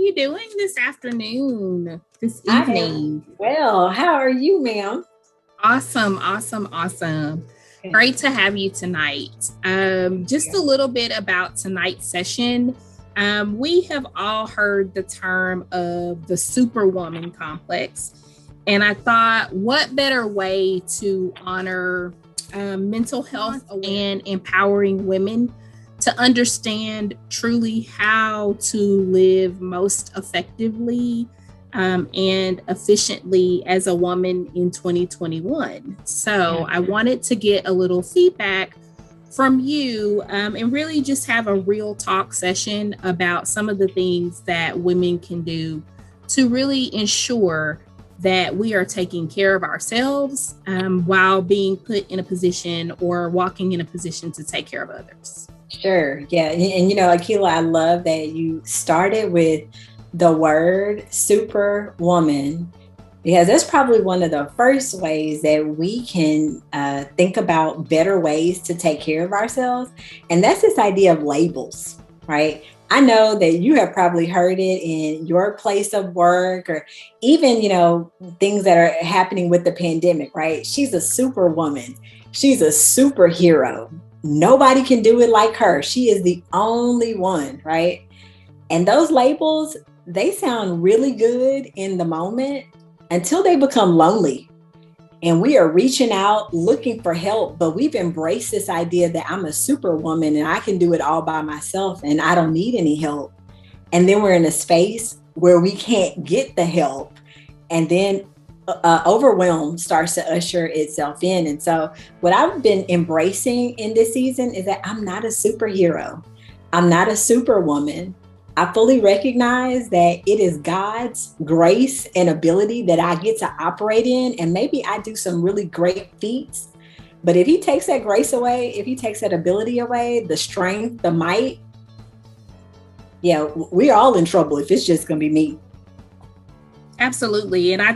you doing this afternoon, this I evening? am well. How are you, ma'am? Awesome, awesome, awesome. Good. Great to have you tonight. Just Yeah. a little bit about tonight's session. We have all heard the term of the superwoman complex. And I thought, what better way to honor mental health and empowering women to understand truly how to live most effectively and efficiently as a woman in 2021. So I wanted to get a little feedback from you and really just have a real talk session about some of the things that women can do to really ensure that we are taking care of ourselves while being put in a position or walking in a position to take care of others. Sure. Yeah. And Akilah, I love that you started with the word superwoman, because that's probably one of the first ways that we can think about better ways to take care of ourselves. And that's this idea of labels, right? I know that you have probably heard it in your place of work, or even, things that are happening with the pandemic, right? She's a superwoman. She's a superhero. Nobody can do it like her. She is the only one, right? And those labels, they sound really good in the moment until they become lonely. And we are reaching out, looking for help, but we've embraced this idea that I'm a superwoman and I can do it all by myself and I don't need any help. And then we're in a space where we can't get the help. And then overwhelm starts to usher itself in. And so what I've been embracing in this season is that I'm not a superhero. I'm not a superwoman. I fully recognize that it is God's grace and ability that I get to operate in. And maybe I do some really great feats. But if he takes that grace away, if he takes that ability away, the strength, the might, we're all in trouble if it's just going to be me. Absolutely. And I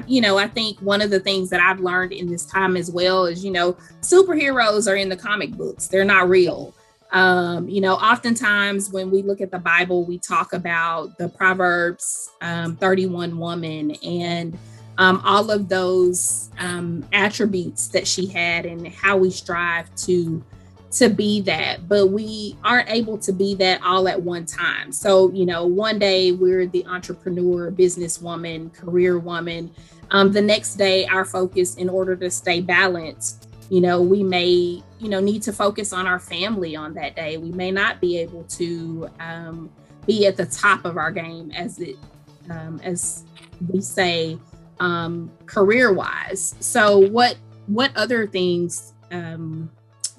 think one of the things that I've learned in this time as well is, superheroes are in the comic books. They're not real. Oftentimes when we look at the Bible, we talk about the Proverbs 31 woman and all of those attributes that she had and how we strive to be that, but we aren't able to be that all at one time. So, one day we're the entrepreneur, businesswoman, career woman. The next day, our focus, in order to stay balanced, we may, need to focus on our family on that day. We may not be able to be at the top of our game as we say, career wise. So what other things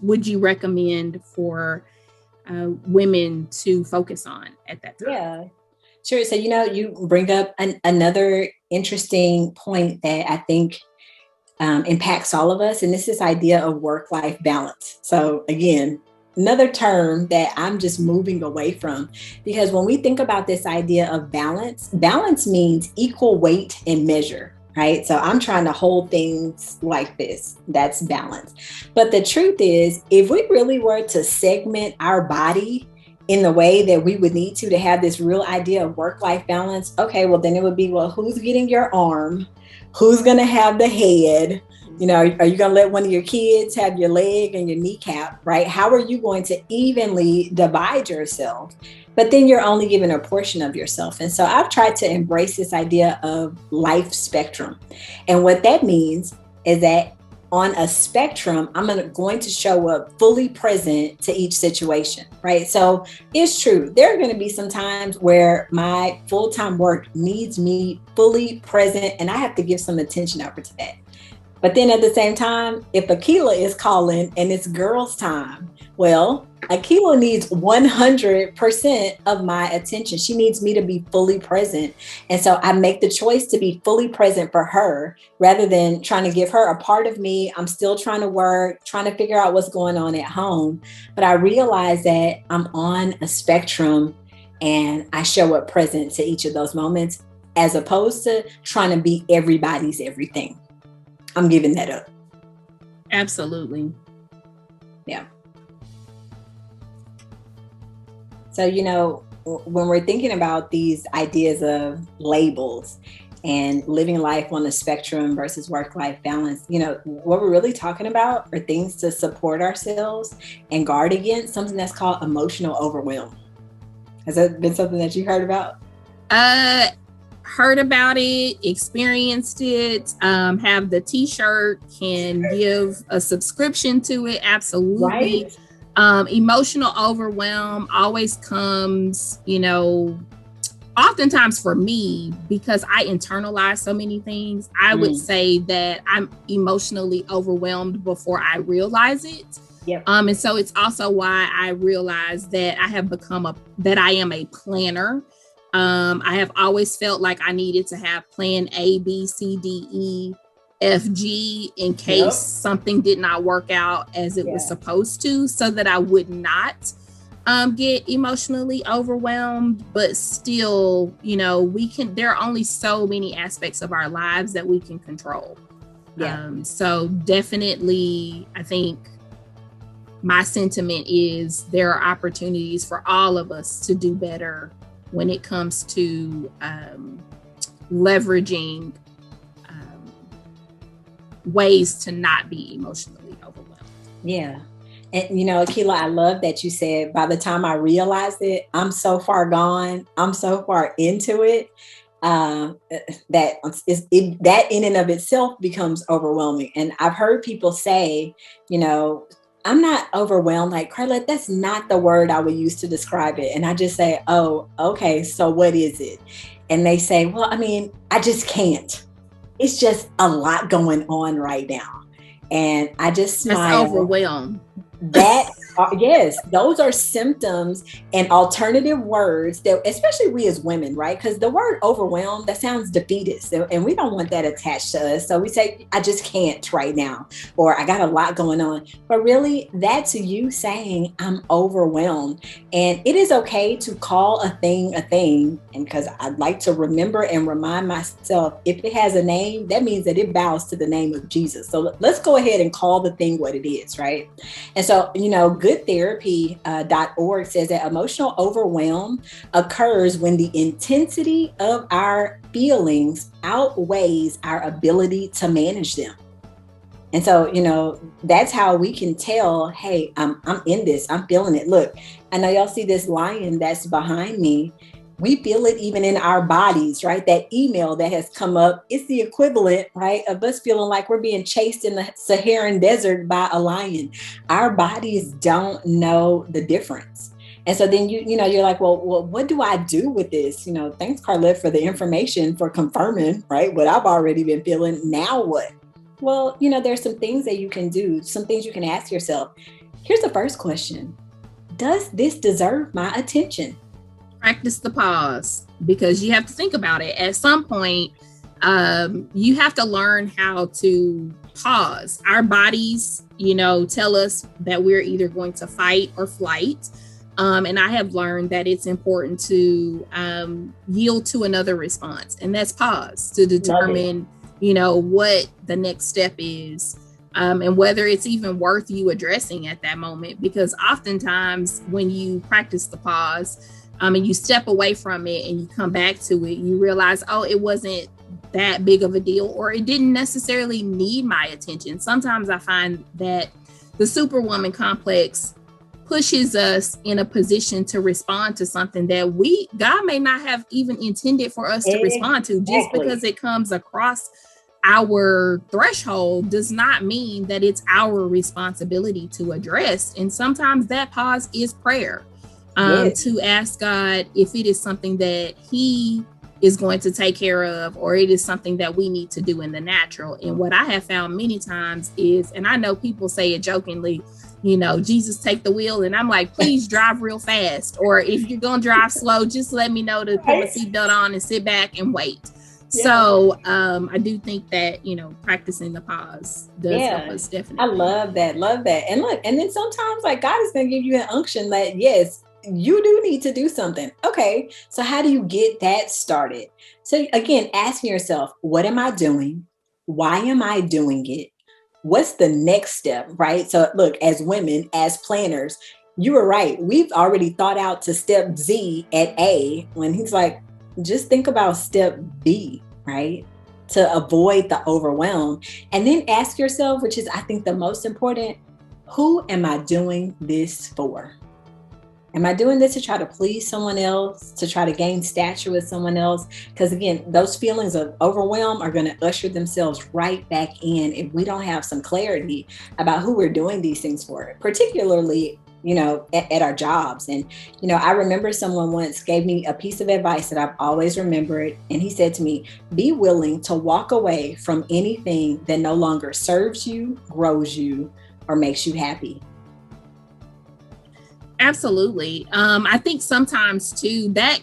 would you recommend for women to focus on at that time? Yeah, sure. So, you bring up another interesting point that I think impacts all of us. And this is idea of work-life balance. So again, another term that I'm just moving away from, because when we think about this idea of balance means equal weight and measure, right? So I'm trying to hold things like this. That's balance. But the truth is, if we really were to segment our body in the way that we would need to have this real idea of work-life balance, okay, well, then it would be, well, who's getting your arm? Who's going to have the head? Are you going to let one of your kids have your leg and your kneecap, right? How are you going to evenly divide yourself? But then you're only given a portion of yourself. And so I've tried to embrace this idea of life spectrum. And what that means is that on a spectrum, I'm going to show up fully present to each situation, right? So it's true. There are going to be some times where my full-time work needs me fully present and I have to give some attention over to that. But then at the same time, if Akilah is calling and it's girls' time, well, Akilah needs 100% of my attention. She needs me to be fully present. And so I make the choice to be fully present for her rather than trying to give her a part of me. I'm still trying to work, trying to figure out what's going on at home. But I realize that I'm on a spectrum and I show up present to each of those moments as opposed to trying to be everybody's everything. I'm giving that up. Absolutely. Yeah. So, when we're thinking about these ideas of labels and living life on the spectrum versus work-life balance, what we're really talking about are things to support ourselves and guard against something that's called emotional overwhelm. Has that been something that you heard about? Heard about it, experienced it, have the t-shirt, can give a subscription to it. Absolutely. Right. Emotional overwhelm always comes, oftentimes for me, because I internalize so many things. I would say that I'm emotionally overwhelmed before I realize it. Yep. And so it's also why I realized that I have become that I am a planner. I have always felt like I needed to have plan A, B, C, D, E, F, G in case something did not work out as it was supposed to, so that I would not get emotionally overwhelmed. But still, there are only so many aspects of our lives that we can control. Yeah. So definitely, I think my sentiment is there are opportunities for all of us to do better when it comes to leveraging ways to not be emotionally overwhelmed. Yeah. And, Akilah, I love that you said, by the time I realized it, I'm so far gone, I'm so far into it, that in and of itself becomes overwhelming. And I've heard people say, I'm not overwhelmed. Like, Carlete, that's not the word I would use to describe it. And I just say, oh, okay, so what is it? And they say, well, I just can't. It's just a lot going on right now. And I just smile. That's overwhelmed. Yes, those are symptoms and alternative words that, especially we as women, right? Because the word overwhelmed, that sounds defeatist, and we don't want that attached to us. So we say, I just can't right now, or I got a lot going on. But really, that's you saying I'm overwhelmed. And it is okay to call a thing a thing. And because I'd like to remember and remind myself, if it has a name, that means that it bows to the name of Jesus. So let's go ahead and call the thing what it is, right? And so, goodtherapy.org says that emotional overwhelm occurs when the intensity of our feelings outweighs our ability to manage them. And so, that's how we can tell, hey, I'm in this, I'm feeling it. Look, I know y'all see this lion that's behind me. We feel it even in our bodies, right? That email that has come up, it's the equivalent, right, of us feeling like we're being chased in the Saharan desert by a lion. Our bodies don't know the difference. And so then you're like, well, what do I do with this? Thanks, Carlete, for the information, for confirming, right, what I've already been feeling. Now what? Well, there's some things that you can do, some things you can ask yourself. Here's the first question. Does this deserve my attention? Practice the pause, because you have to think about it. At some point, you have to learn how to pause. Our bodies, tell us that we're either going to fight or flight. And I have learned that it's important to yield to another response, and that's pause, to determine, what the next step is. And whether it's even worth you addressing at that moment, because oftentimes when you practice the pause, and you step away from it and you come back to it, you realize, oh, it wasn't that big of a deal, or it didn't necessarily need my attention. Sometimes I find that the superwoman complex pushes us in a position to respond to something that God may not have even intended for us to respond to. Just because it comes across our threshold does not mean that it's our responsibility to address. And sometimes that pause is prayer. To ask God if it is something that He is going to take care of, or it is something that we need to do in the natural. And what I have found many times is, and I know people say it jokingly, Jesus, take the wheel. And I'm like, please drive real fast. Or if you're going to drive slow, just let me know to put my seatbelt on and sit back and wait. Yeah. So I do think that, practicing the pause does help us, definitely. I love that. And look, and then sometimes like God is going to give you an unction that, yes, you do need to do something. Okay, so how do you get that started? So again, asking yourself, what am I doing? Why am I doing it? What's the next step, right? So look, as women, as planners, You were right. We've already thought out to step Z at A when he's like, just think about step B, right? To avoid the overwhelm. And then ask yourself, which is, I think, the most important, who am I doing this for? Am I doing this to try to please someone else, to try to gain stature with someone else? Because again, those feelings of overwhelm are going to usher themselves right back in if we don't have some clarity about who we're doing these things for, particularly, at our jobs. And, I remember someone once gave me a piece of advice that I've always remembered. And he said to me, be willing to walk away from anything that no longer serves you, grows you, or makes you happy. Absolutely. I think sometimes too that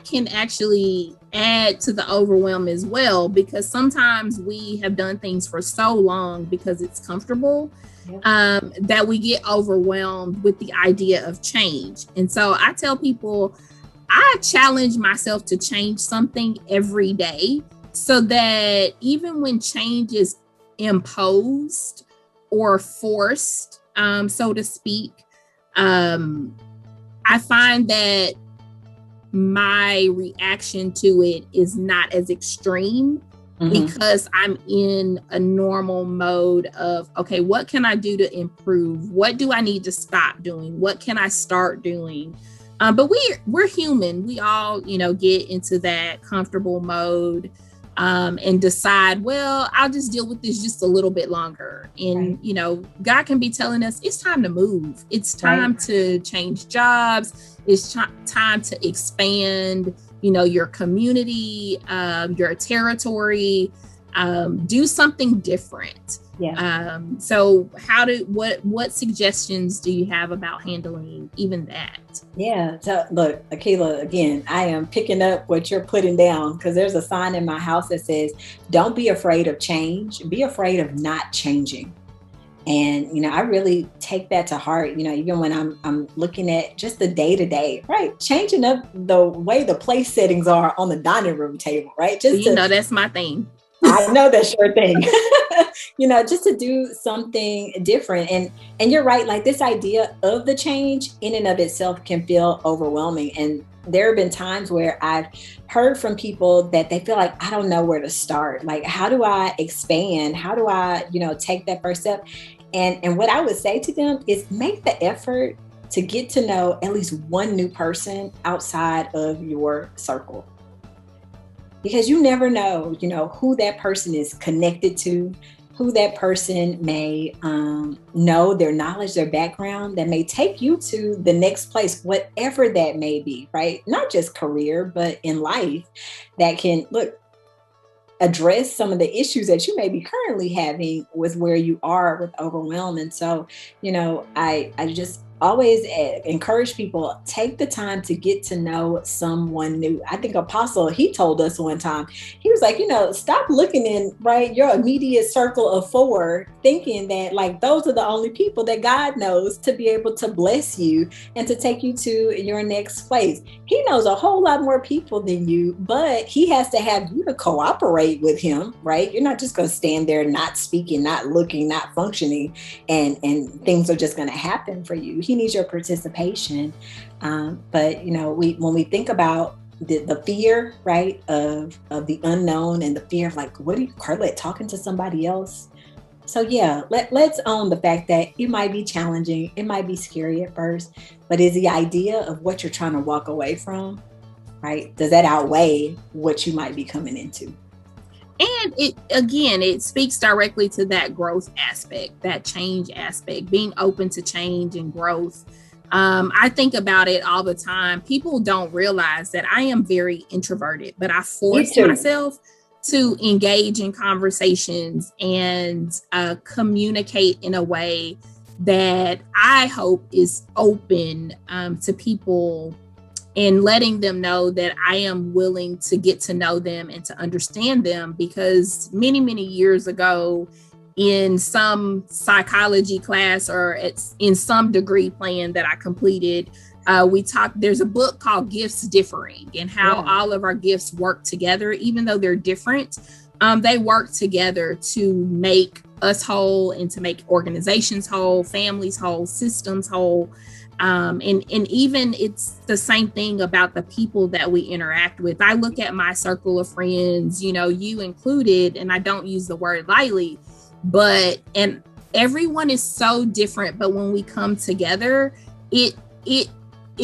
can actually add to the overwhelm as well, because sometimes we have done things for so long because it's comfortable, that we get overwhelmed with the idea of change. And so I tell people, I challenge myself to change something every day so that even when change is imposed or forced, so to speak, I find that my reaction to it is not as extreme, because I'm in a normal mode of, okay, what can I do to improve? What do I need to stop doing? What can I start doing? But we're human. We all, get into that comfortable mode, and decide, well, I'll just deal with this just a little bit longer. And, God can be telling us it's time to move. It's time to change jobs. It's time to expand, your community, your territory, do something different. Yeah. So what suggestions do you have about handling even that? Yeah. So look, Akilah, again, I am picking up what you're putting down, because there's a sign in my house that says, don't be afraid of change. Be afraid of not changing. And, I really take that to heart, even when I'm looking at just the day to day, right? Changing up the way the place settings are on the dining room table, right? Just that's my thing. I know that's your thing. Just to do something different. And you're right, like this idea of the change in and of itself can feel overwhelming. And there have been times where I've heard from people that they feel like, I don't know where to start. Like, how do I expand? How do I, take that first step? And what I would say to them is make the effort to get to know at least one new person outside of your circle. Because you never know, who that person is connected to, who that person may know, their knowledge, their background, that may take you to the next place, whatever that may be, right? Not just career, but in life, that can, address some of the issues that you may be currently having with where you are with overwhelm. And so, I just always encourage people, take the time to get to know someone new. I think Apostle, he told us one time, he was like, stop looking in your immediate circle of 4, thinking that like those are the only people that God knows to be able to bless you and to take you to your next place. He knows a whole lot more people than you, but he has to have you to cooperate with him, right? You're not just going to stand there not speaking, not looking, not functioning, and things are just going to happen for you. He needs your participation. But when we think about the fear, right, of the unknown, and the fear of like, what are you, Carlete, talking to somebody else? So yeah, let's own the fact that it might be challenging, it might be scary at first, but is the idea of what you're trying to walk away from, right? Does that outweigh what you might be coming into? And it speaks directly to that growth aspect, that change aspect, being open to change and growth. I think about it all the time. People don't realize that I am very introverted, but I force myself to engage in conversations and communicate in a way that I hope is open to people, and letting them know that I am willing to get to know them and to understand them. Because many, many years ago, in some psychology class or in some degree plan that I completed, there's a book called Gifts Differing, and how all of our gifts work together. Even though they're different, they work together to make us whole and to make organizations whole, families whole, systems whole. And even it's the same thing about the people that we interact with. I look at my circle of friends, you know, you included, and I don't use the word lightly, and everyone is so different. But when we come together, it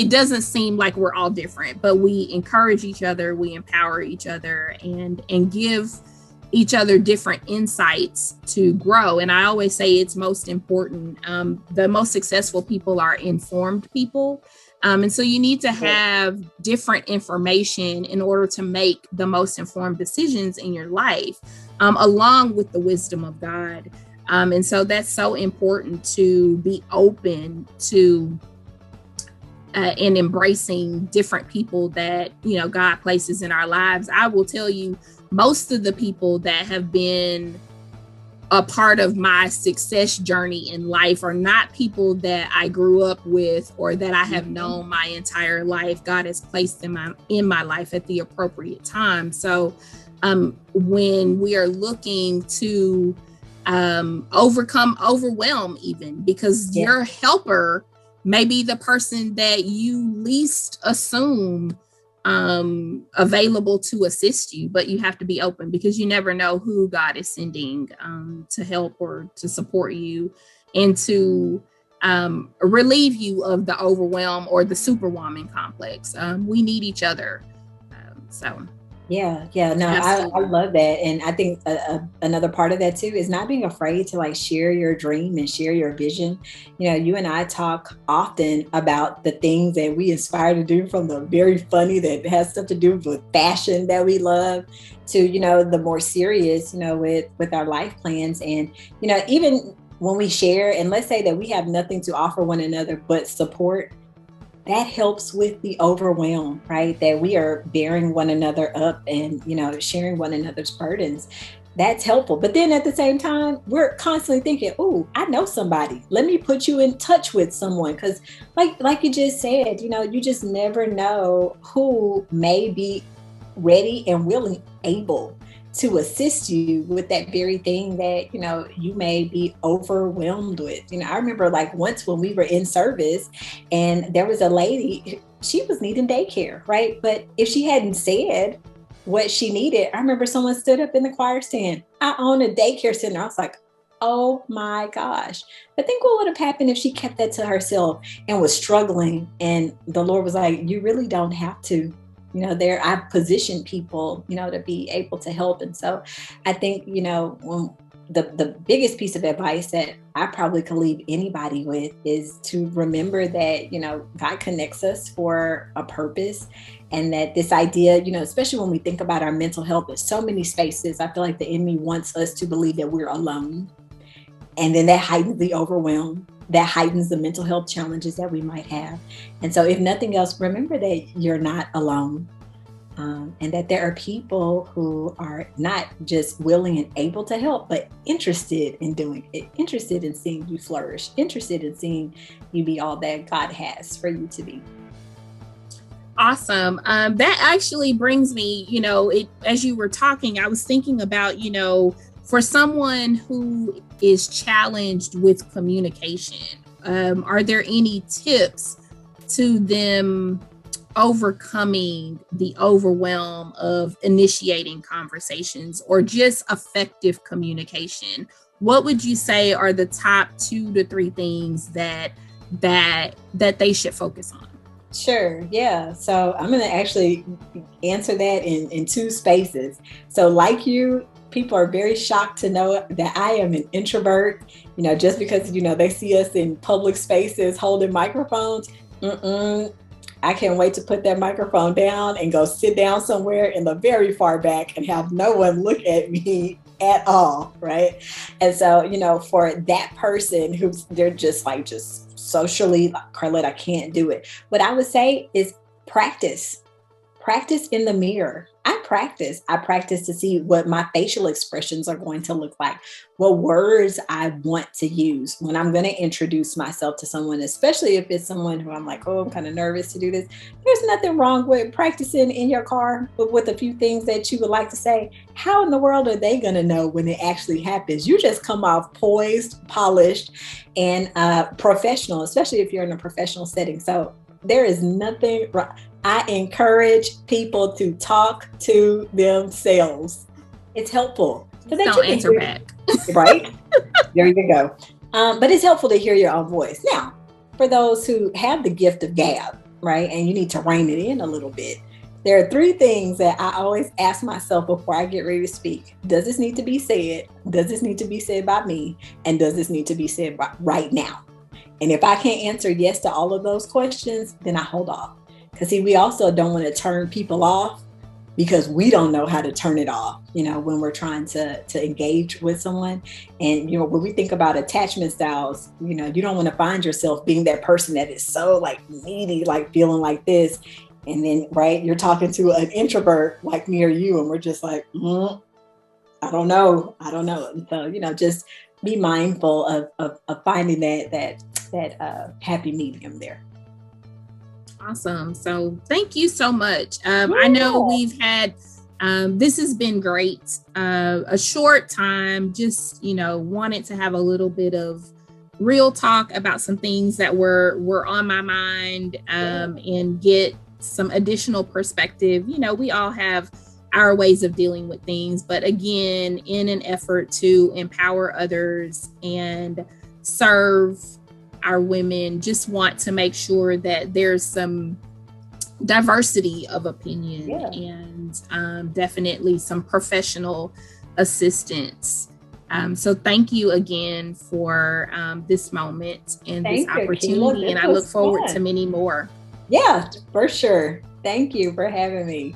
doesn't seem like we're all different, but we encourage each other, we empower each other, and give each other different insights to grow. And I always say it's most important. The most successful people are informed people. And so you need to have different information in order to make the most informed decisions in your life, along with the wisdom of God. And so that's so important to be open to and embracing different people that, you know, God places in our lives. I will tell you, most of the people that have been a part of my success journey in life are not people that I grew up with or that I have known my entire life. God has placed them in my life at the appropriate time. So when we are looking to overcome overwhelm, even because your helper may be the person that you least assume available to assist you, but you have to be open because you never know who God is sending to help or to support you and to relieve you of the overwhelm or the superwoman complex. We need each other. I love that. And I think another part of that too is not being afraid to like share your dream and share your vision. You know, you and I talk often about the things that we aspire to do, from the very funny that has stuff to do with fashion that we love to, you know, the more serious, you know, with our life plans. And, you know, even when we share, and let's say that we have nothing to offer one another but support, that helps with the overwhelm, right? That we are bearing one another up and, you know, sharing one another's burdens. That's helpful. But then at the same time, we're constantly thinking, oh, I know somebody. Let me put you in touch with someone. Because like you just said, you know, you just never know who may be ready and willing, able to assist you with that very thing that, you know, you may be overwhelmed with. You know, I remember like once when we were in service and there was a lady, she was needing daycare, right? But if she hadn't said what she needed, I remember someone stood up in the choir stand, I own a daycare center. I was like, oh my gosh. But think what would have happened if she kept that to herself and was struggling. And the Lord was like, you really don't have to. You know, I've positioned people, you know, to be able to help. And so I think, you know, the biggest piece of advice that I probably could leave anybody with is to remember that, you know, God connects us for a purpose. And that this idea, you know, especially when we think about our mental health, there's so many spaces. I feel like the enemy wants us to believe that we're alone. And then that heightens the overwhelm. That heightens the mental health challenges that we might have. And so if nothing else, remember that you're not alone, and that there are people who are not just willing and able to help, but interested in doing it, interested in seeing you flourish, interested in seeing you be all that God has for you to be. Awesome. That actually brings me, you know, as you were talking, I was thinking about, you know, for someone who is challenged with communication, are there any tips to them overcoming the overwhelm of initiating conversations or just effective communication? What would you say are the top 2 to 3 things that they should focus on? Sure. Yeah. So I'm going to actually answer that in 2 spaces. So like you, people are very shocked to know that I am an introvert, you know, just because, you know, they see us in public spaces holding microphones. I can't wait to put that microphone down and go sit down somewhere in the very far back and have no one look at me at all. Right. And so, you know, for that person they're just socially, like, Carlete, I can't do it. What I would say is practice in the mirror. I practice. I practice to see what my facial expressions are going to look like, what words I want to use when I'm going to introduce myself to someone, especially if it's someone who I'm like, oh, I'm kind of nervous to do this. There's nothing wrong with practicing in your car, but with a few things that you would like to say. How in the world are they going to know when it actually happens? You just come off poised, polished, and professional, especially if you're in a professional setting. So there is nothing wrong. I encourage people to talk to themselves. It's helpful. So don't answer back. Right? There you go. But it's helpful to hear your own voice. Now, for those who have the gift of gab, right, and you need to rein it in a little bit, there are 3 things that I always ask myself before I get ready to speak. Does this need to be said? Does this need to be said by me? And does this need to be said right now? And if I can't answer yes to all of those questions, then I hold off. Because see, we also don't want to turn people off because we don't know how to turn it off, when we're trying to engage with someone. And, when we think about attachment styles, you don't want to find yourself being that person that is so like needy, like feeling like this. And then, right, you're talking to an introvert like me or you, and we're just like, I don't know. And so, just be mindful of finding that happy medium there. Awesome. So thank you so much. I know we've had, this has been great. A short time, just, wanted to have a little bit of real talk about some things that were on my mind, and get some additional perspective. We all have our ways of dealing with things, but again, in an effort to empower others and serve our women, just want to make sure that there's some diversity of opinion and definitely some professional assistance. So thank you again for this moment and this opportunity. And I look forward to many more. Yeah, for sure. Thank you for having me.